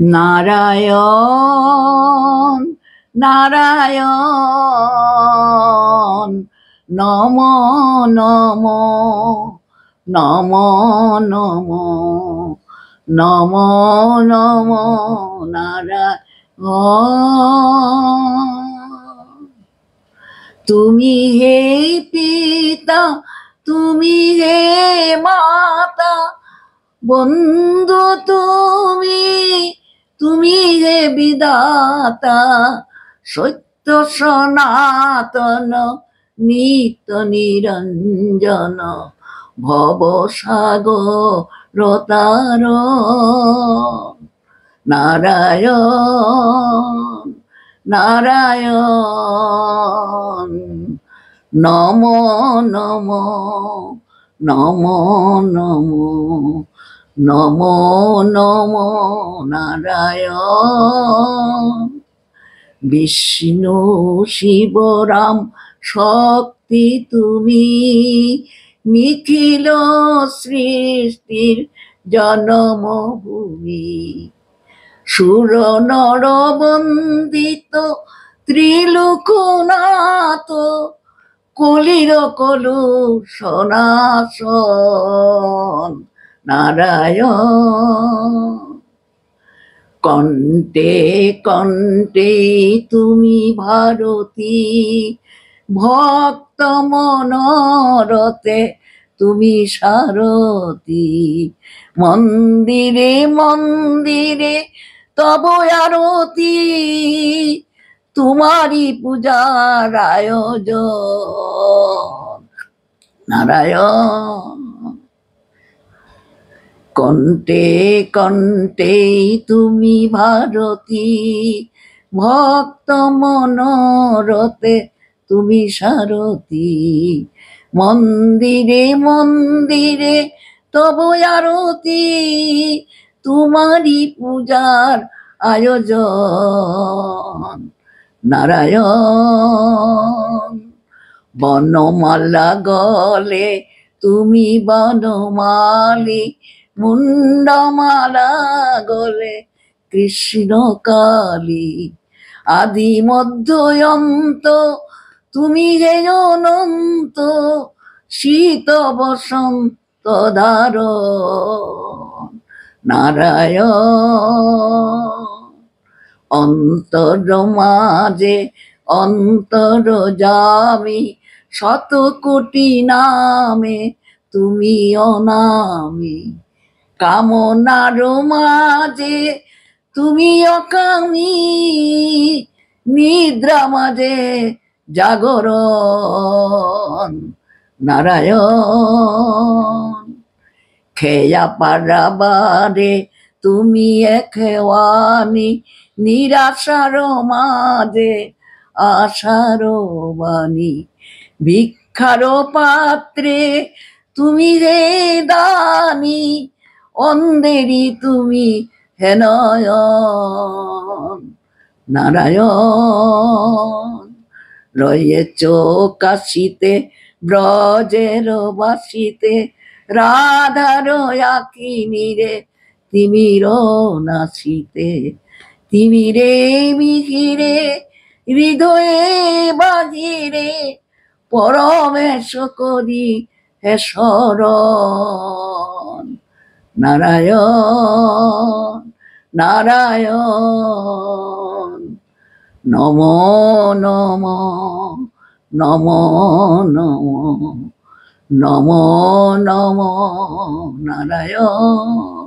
নারায়ণ নারায়ণ নম নম নম নম নম নম নারায়ণ। তুমি হে পিতা, তুমি হে মাতা, বন্ধু তুমি, তুমি হে বিধাতা, সত্য সনাতন নিত্য নিরঞ্জন, ভবসাগর তারণ। নারায়ণ নারায়ণ নম নম নম নম নম নম নারায়ণ। বিষ্ণু শিব রাম শক্তি তুমি, নিখিল সৃষ্টির জন্মভূমি। সুর নর বন্দিত ত্রিলোকনাথ, কলির কলুষনাশন। নারায়ণ। কণ্ঠে কণ্ঠে তুমি ভারতী, ভক্ত মনোরথে তুমি সারথী। মন্দিরে মন্দিরে তব আরতি, তোমারি পূজার আয়োজন। নারায়ণ। কণ্ঠে কণ্ঠে তুমি ভারতী, ভক্ত মনোরথে তুমি সারথী। মন্দিরে মন্দিরে তব আরতি, তোমারি পূজার আয়োজন। নারায়ণ। বনমালা গলে তুমি বনমালী, মুন্ডমালা গলে কৃষ্ণ কালী। আদি মধ্য অন্ত তুমি হে অনন্ত, শীত বসন্ত ধারণ। নারায়ণ। অন্তর মাঝে অন্তর যামি, শত কোটি নামে তুমি অনামি। কামনার মাঝে তুমি অকামি, নিদ্রা মাঝে জাগরণ। নারায়ণ। খেয়া পারাবারে তুমি একেওয়ানি, নিরাশার মাঝে আশার বাণী। ভিক্ষার পাত্রে তুমি হে দানি, অন্ধেরি তুমি হে নয়ন। নারায়ণ। রয়েছ কাশিতে ব্রজের বাসিতে, রাধার আকিনীরে তিমির নাচিতে। তিমিরে মিহিরে হৃদয়ে বাজিরে, পরমেশ করি হে শরণ। নারায়ণ নারায়ণ নম নম নম নম নম নম নারায়ণ।